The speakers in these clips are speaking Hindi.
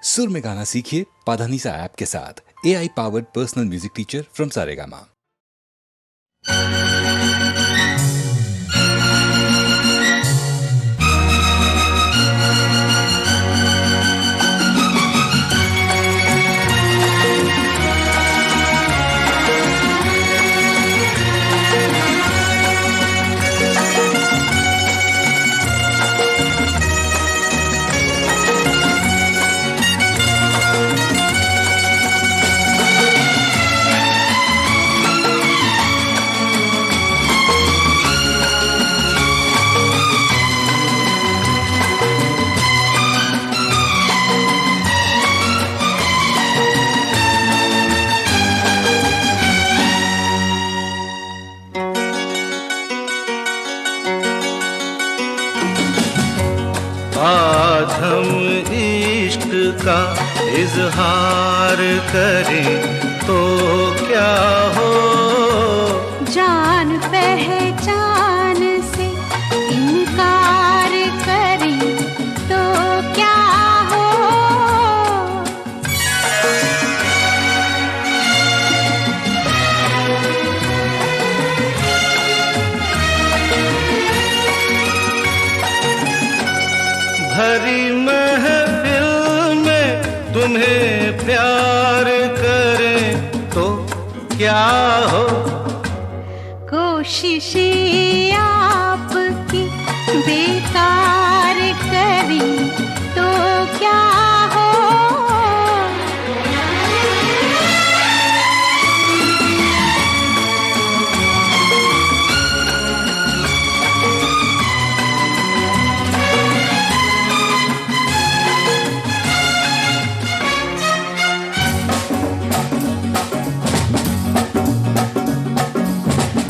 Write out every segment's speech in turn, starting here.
सुर में गाना सीखिए पाधानीसा ऐप के साथ। AI powered personal music teacher from Saregama. आज हम इश्क का इजहार करें तो क्या हो, जान पहचान से इनकार करें तो क्या हो। भरी महफिल में तुम्हें प्यार करें तो क्या हो, कोशिशें आपकी बेकार करें तो क्या हो।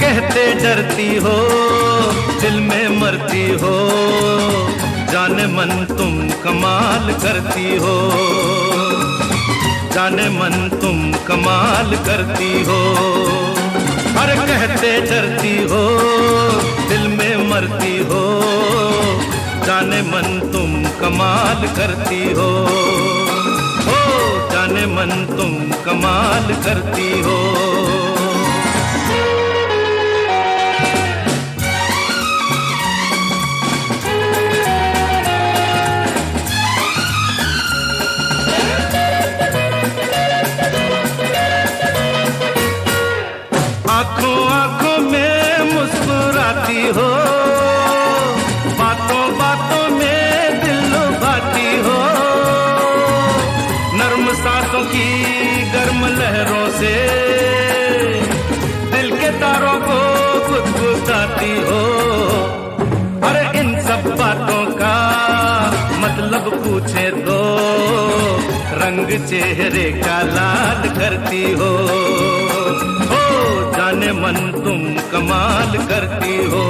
कहते डरती हो दिल में मरती हो, जाने मन तुम कमाल करती हो, जाने मन तुम कमाल करती हो। अरे कहते डरती हो दिल में मरती हो, जाने मन तुम कमाल करती हो, जाने मन तुम कमाल करती हो। आंखों आंखों में मुस्कुराती हो, बातों बातों में दिल लुभाती हो, नर्म सांसों की गर्म लहरों से दिल के तारों को गुदगुदाती हो। अरे इन सब बातों का मतलब पूछे तो रंग चेहरे का लाल करती हो, जाने मन तुम कमाल करती हो।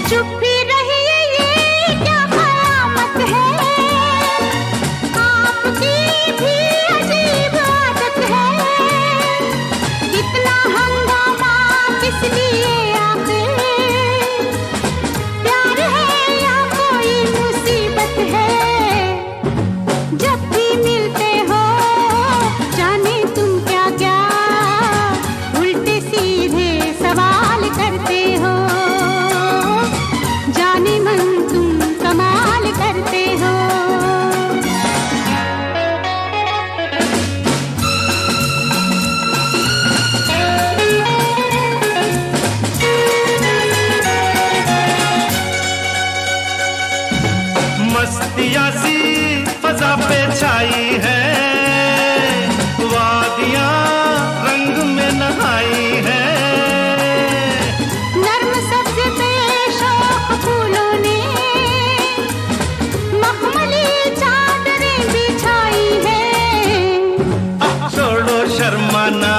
चुप ही रहिए, ये क्या कयामत है, आपकी भी अजीब आदत है। इतना हंगामा किस लिए आखिर, प्यार है या कोई मुसीबत है। जब भी मिलते हो जाने तुम क्या क्या उल्टे सीधे सवाल करते हो, जाने मन तुम कमाल करते हो। मस्तियाँ सी फजा पे छाई है, वादियाँ रंग में नहाई है, नर्म सब्ज पे शौक फूलों ने मखमली चादरें बिछाई है। छोड़ो शर्माना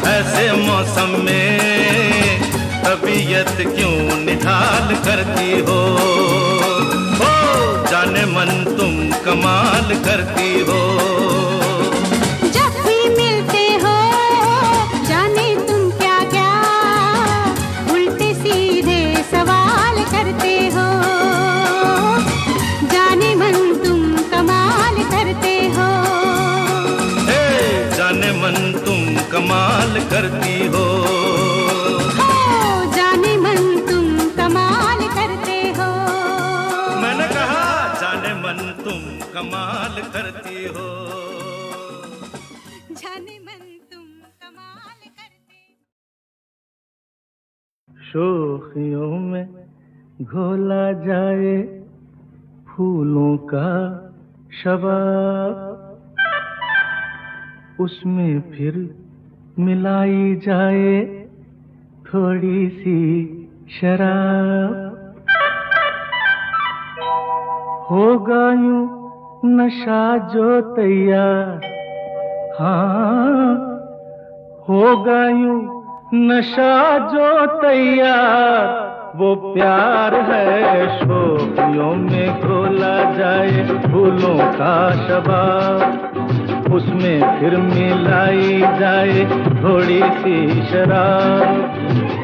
ऐसे मौसम में, तबीयत क्यों निढाल करती हो, जाने मन तुम कमाल करती हो। जब भी मिलते हो जाने तुम क्या क्या उल्टे सीधे सवाल करते हो, जाने मन तुम कमाल करते हो। जाने मन तुम कमाल करती हो, जाने मन तुम कमाल करते हो। मैंने कहा जाने मन तुम कमाल करती हो, जाने मन तुम कमाल करते हो। शोखियों में घोला जाए फूलों का शबाब, उसमें फिर मिलाई जाए थोड़ी सी शराब। होगा यूं नशा जो तैयार, हाँ होगा यूं नशा जो तैयार, वो प्यार है शोखियों में घोला जाए फूलों का शबाब, उसमें फिर मिलाई जाए थोड़ी सी शराब।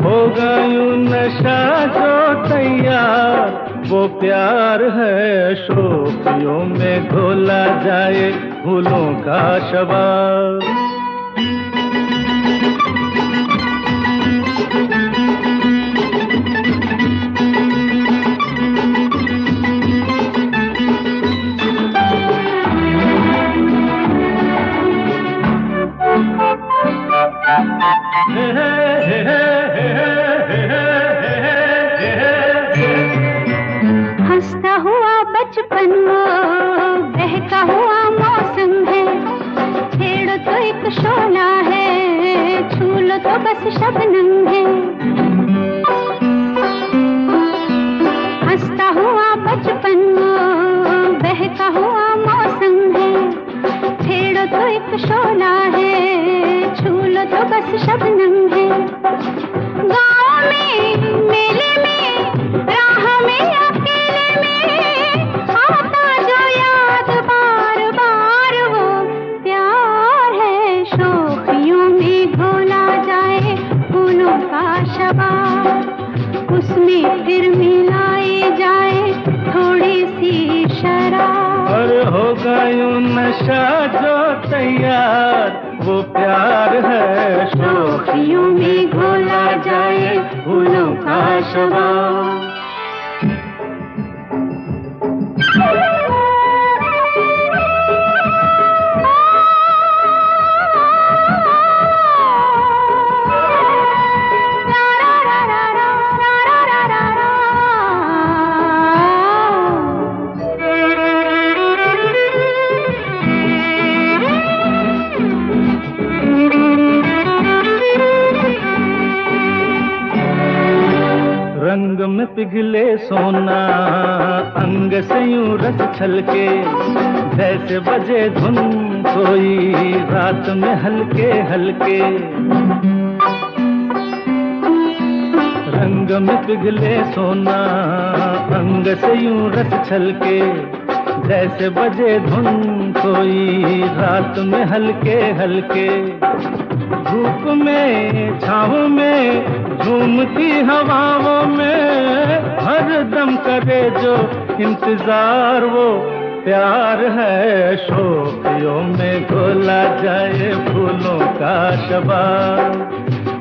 होगा यूं नशा जो तैयार, वो प्यार है शोखियों में घोला जाए फूलों का शबाब। हंसता हुआ बचपन वो बहका हुआ मौसम है, छेड़ो तो एक शोला है, छू लो तो बस शबनम है। हंसता हुआ बचपन वो बहका हुआ मौसम है, छेड़ो तो एक शोला है, छू लो तो बस शबनम है। गाँव में मेले में राह में अकेले में आता जो याद बार बार, वो प्यार है शोखियों में घोला जाए फूलों का शबाब, उसमें फिर मिलाई जाए थोड़ी सी शराब। और होगा यूं नशा जो तैयार, वो प्यार है शोखियों में घोला जाए फूलों का शबाब। रंग में पिघले सोना अंग से यूं रस छलके, जैसे बजे धुन कोई रात में हल्के हल्के। रंग में पिघले सोना अंग से यूं रस छलके, जैसे बजे धुन कोई रात में हल्के हल्के। धूप में छाँव में झूमती हवाओं में हर दम करे जो इंतजार, वो प्यार है शोखियों में घोला जाए फूलों का शबाब,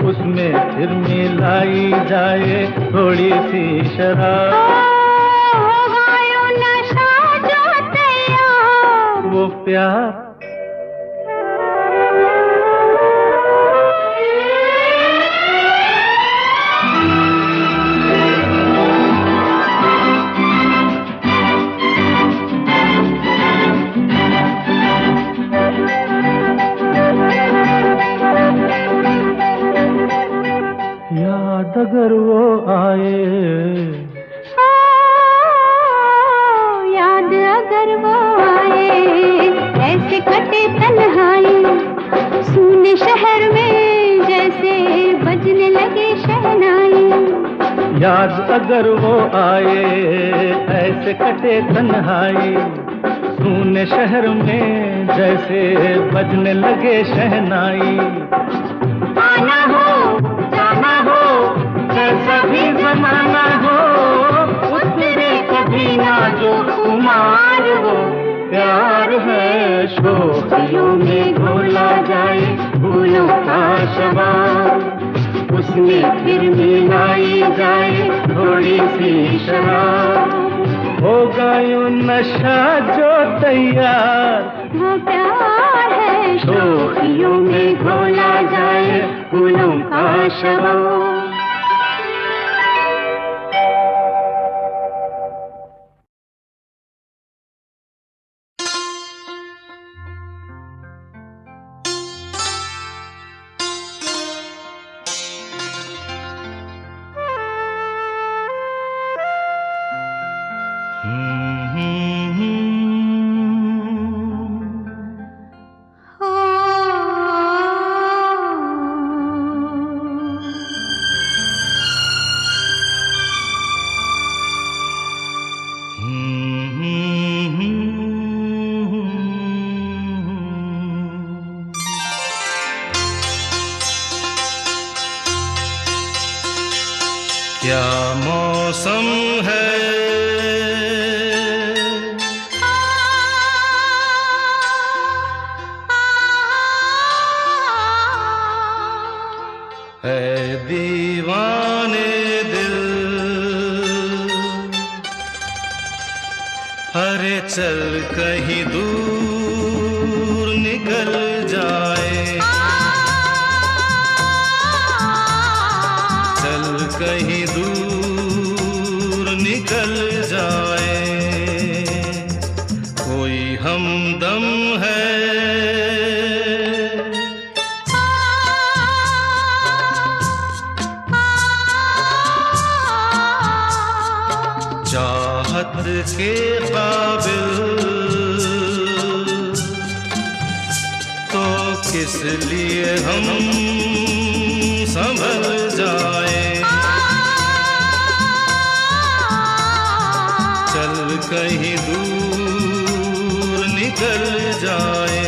उसमें फिर मिलाई जाए थोड़ी सी शराब। होगा यूं नशा जो तैयार, वो प्यार याद अगर वो आए, याद अगर वो आए, ऐसे कटे तन्हाई सूने शहर में जैसे बजने लगे शहनाई। याद अगर वो आए ऐसे कटे तन्हाई, सूने शहर में जैसे बजने लगे शहनाई। आना हो जाना हो जैसा भी जमाना हो, उतरे कभी ना जो कुमार हो। प्यार है शोखियों में घोला जाए फूलों का शबाब, उसमें फिर मिलाई जाए थोड़ी सी शराब। होगा यूं नशा जो तैयार, वो प्यार है शोखियों में घोला जाए फूलों का शबाब। क्या मौसम है, है दीवाने दिल। अरे चल कहीं दूर निकल जाए, चल कहीं दूर निकल जाए। कोई हमदम है, चाहत के काबिल तो किस लिए हम संभल जाए। चल कहीं दूर निकल जाए।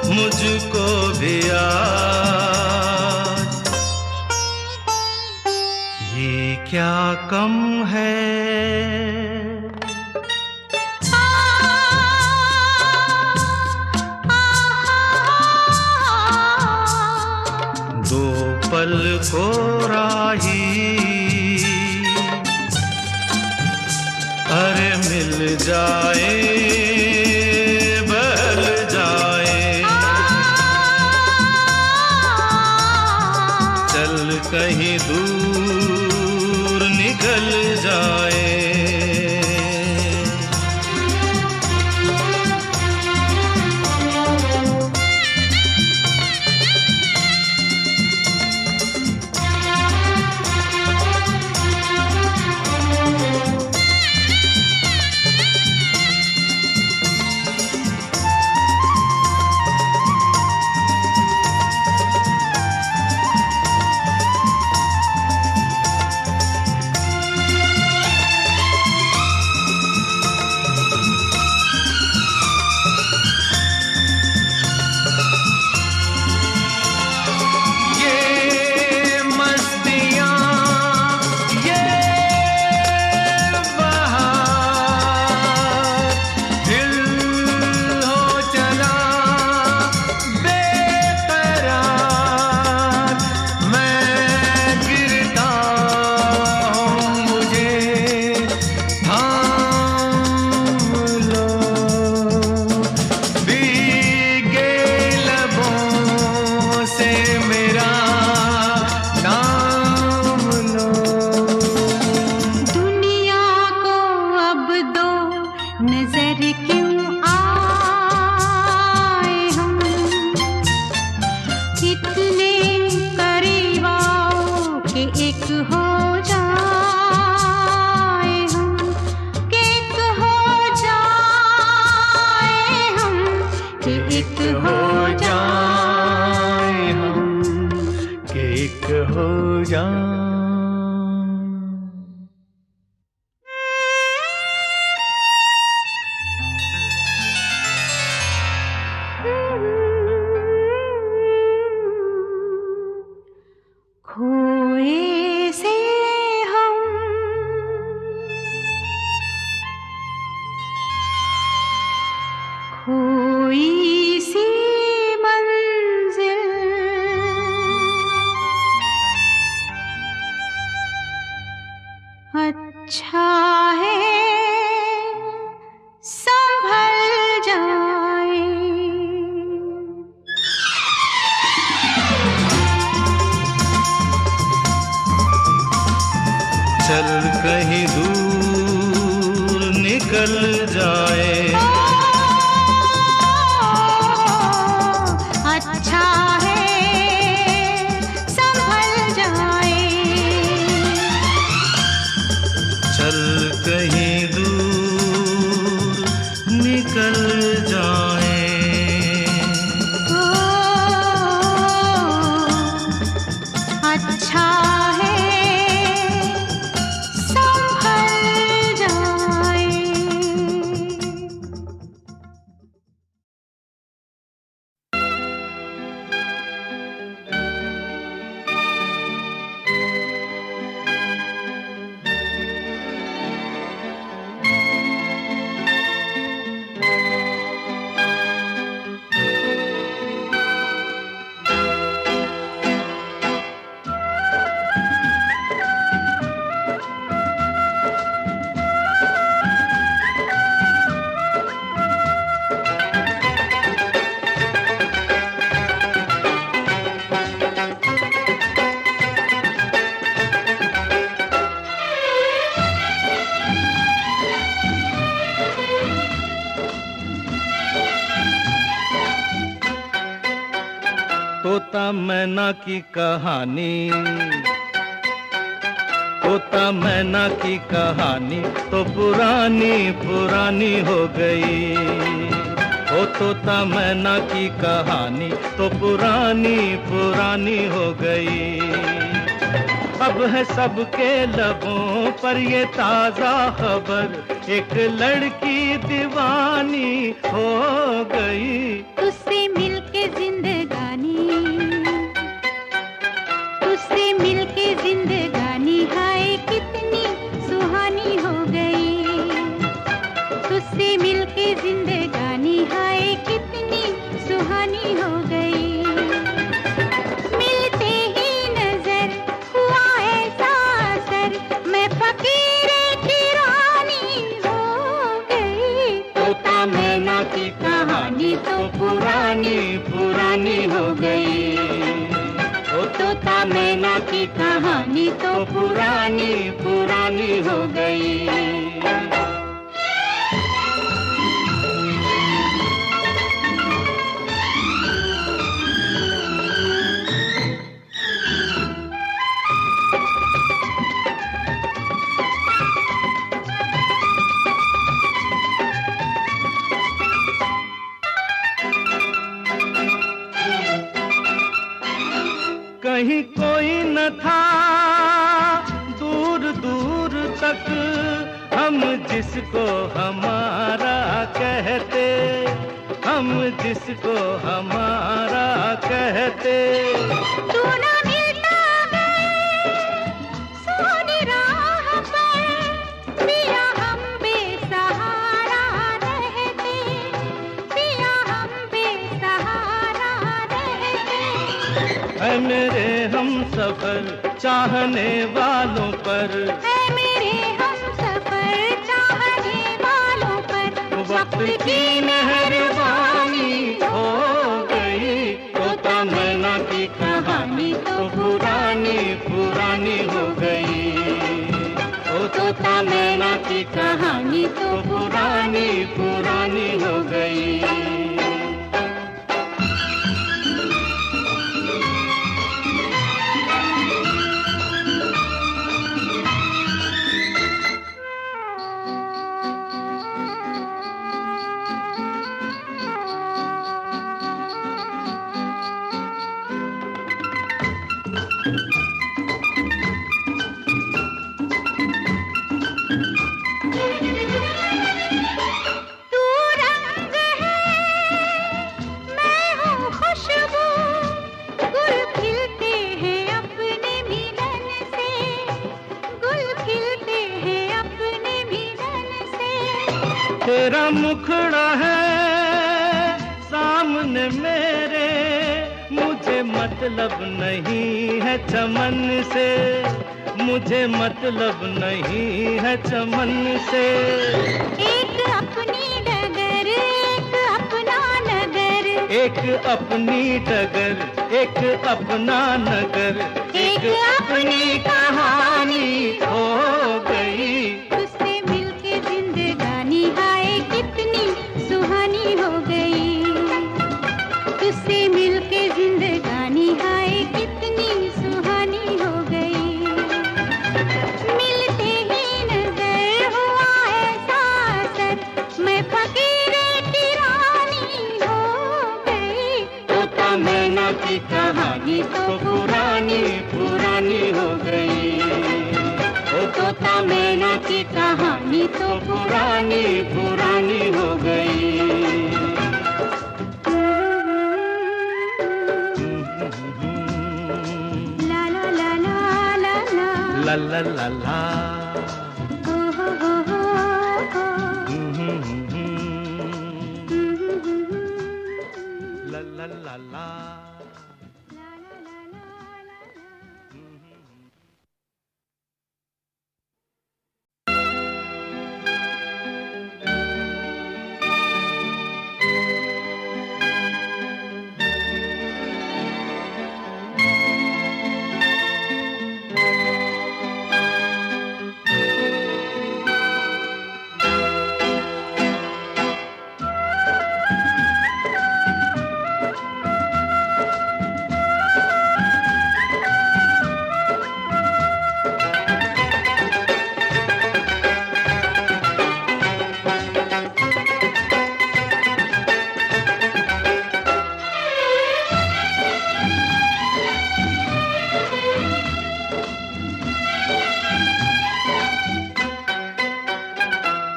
मुझको भी आज ये क्या कम है। दो पल को राही अरे मिल जाए बहल जाए, चल कहीं दूर निकल जाए। एक हो जाए हम, कि एक हो जाए हम, कि एक हो जाए हम, कि एक हो जाए। खोए से हम खोई सी मंजिल, अच्छा है संभल जाए। चल कहीं दूर निकल जाए, अच्छा है संभल जाए। चल कहीं दूर निकल जाए। ओ, अच्छा है संभल जाए। तोता मैना की कहानी, तोता मैना की कहानी तो पुरानी पुरानी हो गई। ओ तोता मैना की कहानी तो पुरानी पुरानी हो गई। अब है सबके लबों पर ये ताजा खबर, एक लड़की दीवानी हो गई। तुझसे मिलके जिंदगानी, तुझसे मिलके जिंदगानी हाय कितनी सुहानी हो गई। तुझसे मिलके जिंदगानी हाय कितनी सुहानी हो गई। मिलते ही नजर हुआ ऐसा असर, मैं फकीर की रानी हो गई। तोता मैना की कहानी तो पुरानी पुरानी हो गई। ओ तोता मैना की कहानी तो पुरानी पुरानी हो गई। कहीं कोई न था दूर दूर तक, हम जिसको हमारा कहते, हम जिसको हमारा कहते। तू ना मिलता गए सोनी राह पर, पिया हम बेसहारा रहते, पिया हम बेसहारा रहते। है मेरे हम सफर चाहने वालों पर, है मेरे हम सफर चाहने वालों पर, वक्त की मेहरबानी हो गई। तोता मैना की कहानी तो पुरानी पुरानी हो गई। ओ तोता मैना की कहानी तो पुरानी पुरानी हो गई। तेरा मुखड़ा है सामने मेरे, मुझे मतलब नहीं है चमन से, मुझे मतलब नहीं है चमन से। एक अपनी डगर एक अपना नगर, एक अपनी डगर एक अपना नगर, एक अपनी कहानी हो गई। तुझसे मिलके जिंदगानी हाय कितनी सुहानी हो गई, तुझसे मिलके जिंदगानी हाय कितनी सुहानी हो गई। मिलते ही नजर हुआ ऐसा असर, मैं फकीरे की रानी हो गई। तोता मैना की कहानी तो पुरानी पुरानी हो गई, ओ तोता मैना की कहानी तो पुरानी पुरानी हो गई। ला ला ला ला ला ला ला ला ला ला, हो हो हो हो ला ला ला ला।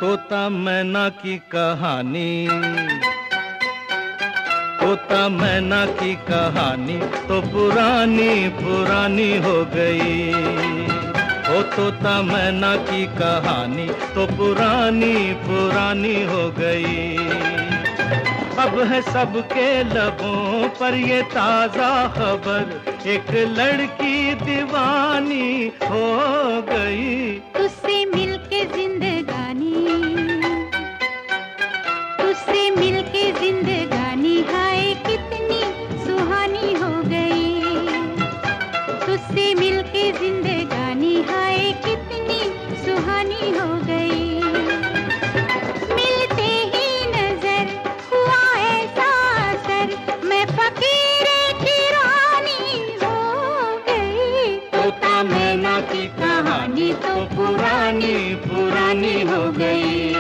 तोता मैना की कहानी, तोता मैना की कहानी तो पुरानी पुरानी हो गई, ओ तोता मैना की कहानी तो पुरानी पुरानी हो गई। अब है सबके लबों पर ये ताजा खबर, एक लड़की दीवानी हो गई। तुझसे मिलके जिंदगानी, तुझसे मिलके जिंदगानी हाय कितनी सुहानी हो गई, तुझसे मिलके जिंदगानी हाय कितनी सुहानी हो गई। मिलते ही नजर हुआ ऐसा असर, मैं फकीरे की रानी हो गई। तोता मैना की कहानी तो पुरानी पुरानी हो गई,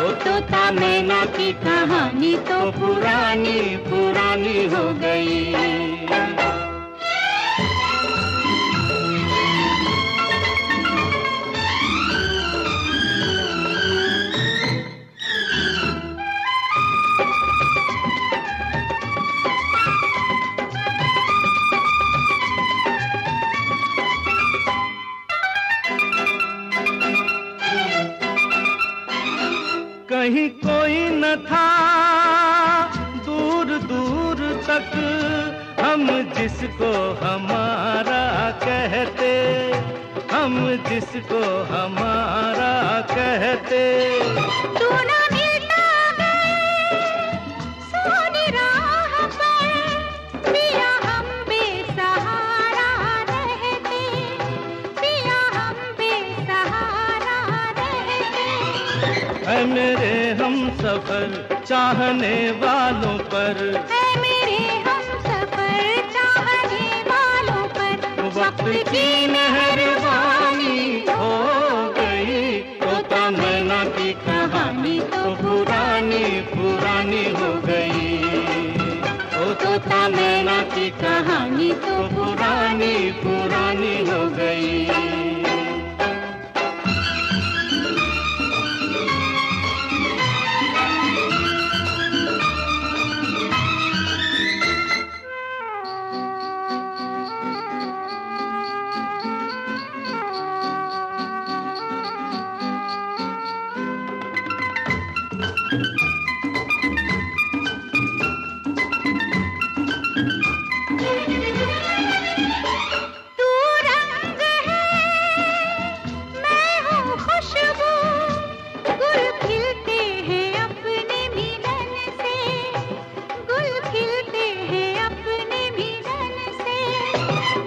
ओ तोता मैना की कहानी तो पुरानी पुरानी हो गई। कहीं कोई न था दूर दूर तक, हम जिसको हमारा कहते, हम जिसको हमारा कहते। तू ना मिलता गए सोनी राह पर, पिया हम बेसहारा रहते, पिया हम बेसहारा रहते। है मेरे हम सफर चाहने वालों पर, है मेरे हम सफर चाहने वालों पर, वक्त की मेहरबानी हो गई। तोता मैना की कहानी तो पुरानी पुरानी हो गई, ओ तोता मैना की कहानी तो पुरानी पुरानी हो गई।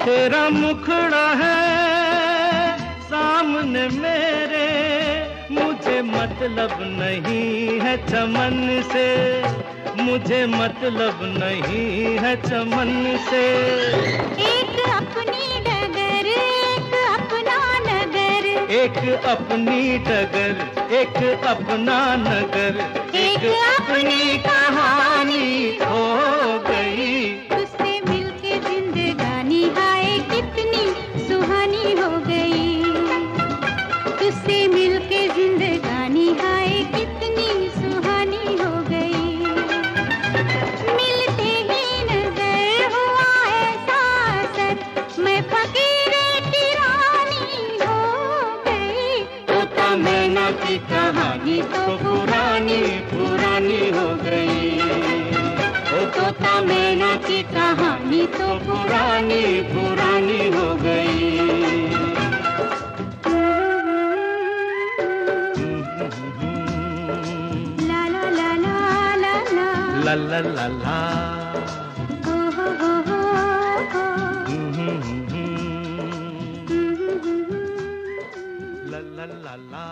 तेरा मुखड़ा है सामने मेरे, मुझे मतलब नहीं है चमन से, मुझे मतलब नहीं है चमन से। एक अपनी डगर एक अपना नगर, एक अपनी डगर एक अपना नगर, एक अपनी कहानी हो गई। तुझसे मिलके जिंदगानी हाय कितनी सुहानी हो गई, तुझसे मिलके जिंदगानी हाय कितनी सुहानी हो गई। मिलते ही नजर हुआ ऐसा असर, मैं फकीर की रानी हो गई। तोता मैना की कहानी तो पुरानी पुरानी हो गई, ओ तोता मैना की कहानी तो पुरानी पुरानी हो गई। ला ला ला ला ला ला ला ला ला ला, हो हो हो हो हो। ला ला ला ला।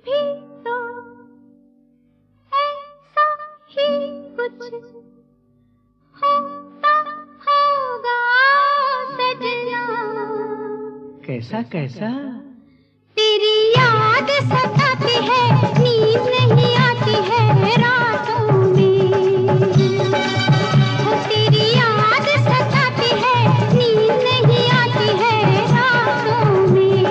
भी तो ऐसा ही कुछ होता होगा सजना। कैसा कैसा? तेरी याद सताती है, नींद नहीं आती है रातों में। हो तेरी याद सताती है, नींद नहीं आती है रातों में।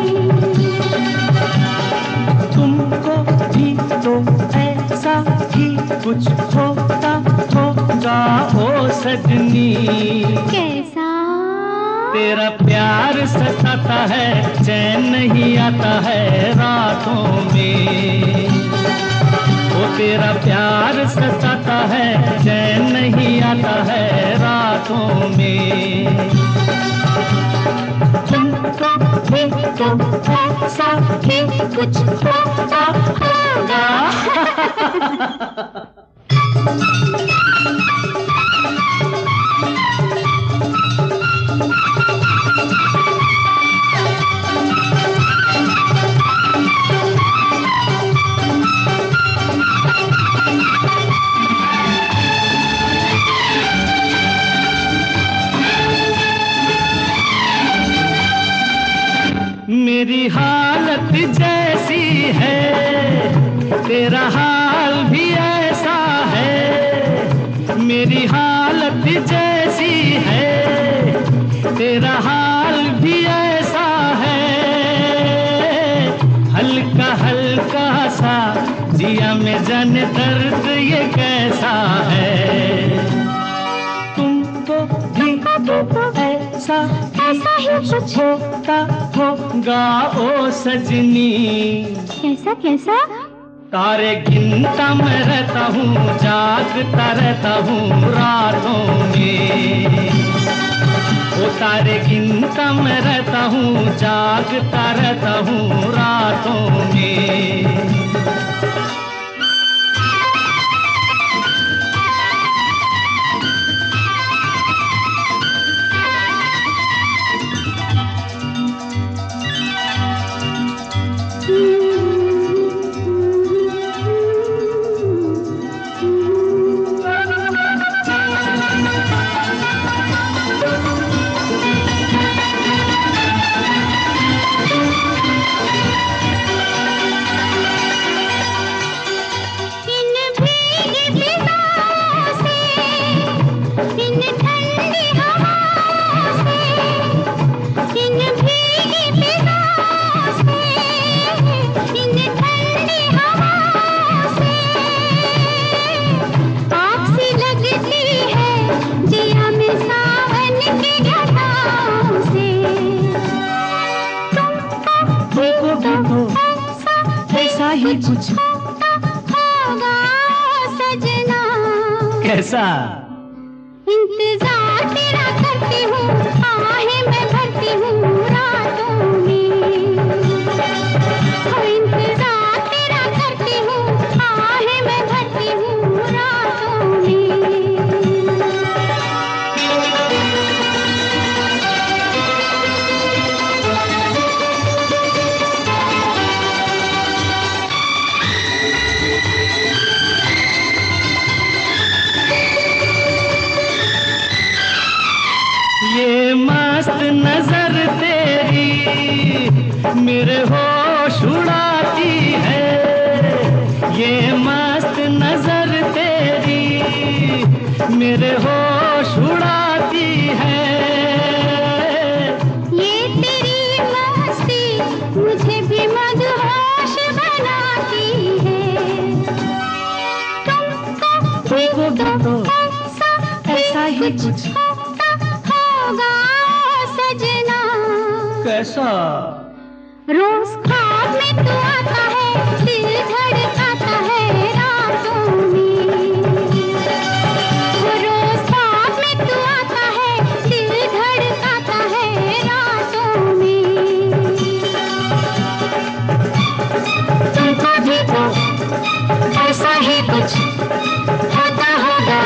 तुमको भी तो ऐसा ही कुछ होता होगा ओ सजनी। कैसा? तेरा प्यार सताता है, चैन नहीं आता है रातों में। वो तेरा प्यार सताता है, चैन नहीं आता है रातों में। तुमको भी तो ऐसा ही कुछ होता होगा। मेरी हालत जैसी है, तेरा हाल भी ऐसा है। मेरी हालत जैसी है, तेरा हाल भी ऐसा है। हल्का हल्का सा जिया में जाने दर्द ये कैसा है। तुमको भी तो ऐसा ही कुछ होता होगा ओ सजनी। कैसा कैसा? तारे गिनता मैं रहता हूँ, जागता रहता हूँ रातों में। ओ तारे गिनता मैं रहता हूँ, जागता रहता हूँ रातों में। कैसा? इंतजार तेरा करती हूँ, आहें मैं भरती हूँ रातों में। ओ इंतजार तेरा करती हूँ, आहें मैं भरती हूँ रातों में। ये मस्त नजर तेरी मेरे होश उड़ाती है, ये मस्त नजर तेरी मेरे होश उड़ाती है। ये तेरी मस्ती मुझे भी मदहोश बनाती है। तुमको भी तो ऐसा ही कुछ होगा सजना। कैसा? रोज ख्वाब में तू आता है, दिल धड़काता है रातों में। रोज ख्वाब में तू आता है, दिल धड़काता है रातों में। तुमको भी तो ऐसा ही कुछ होता होगा।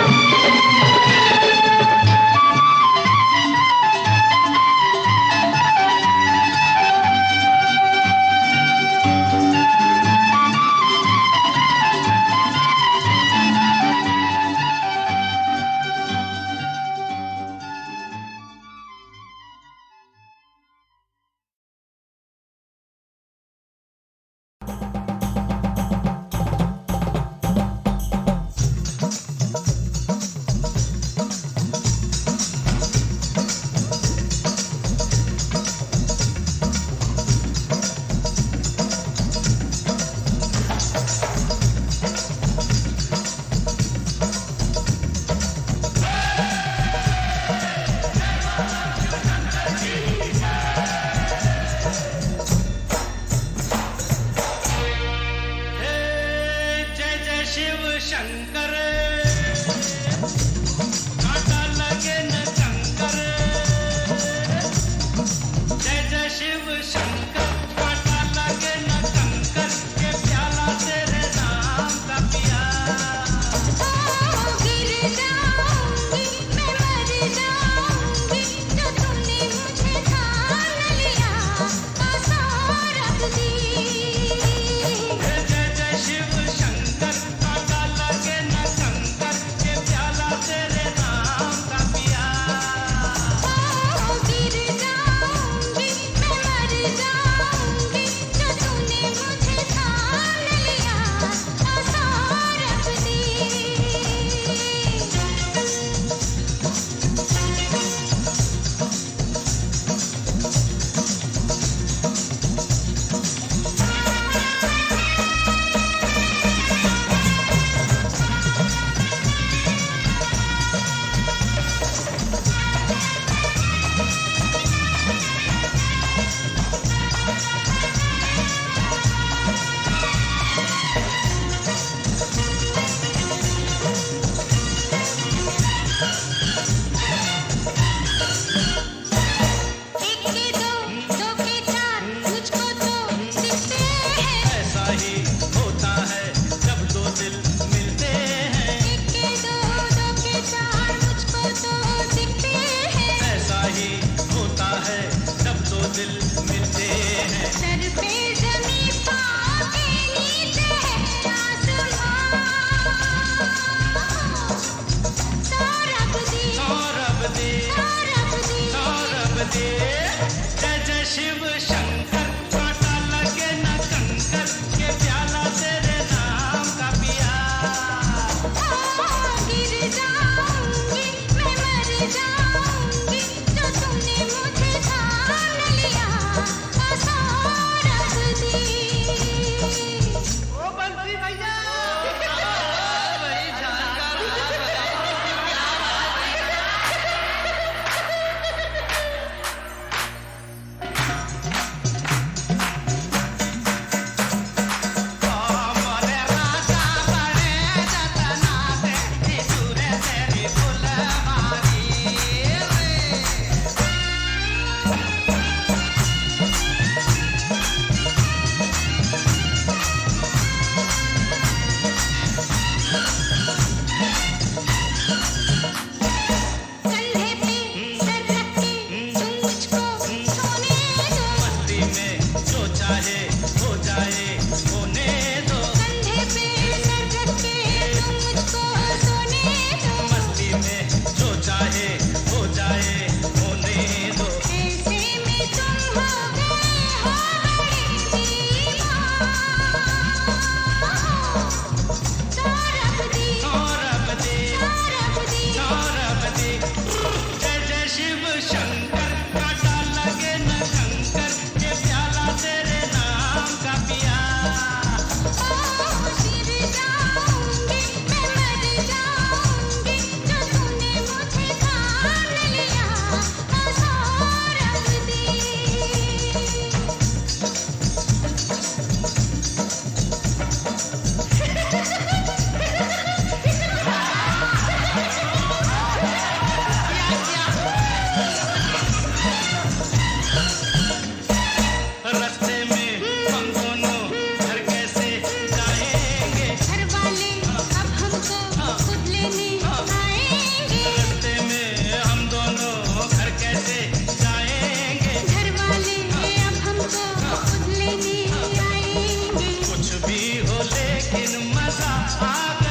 आ गए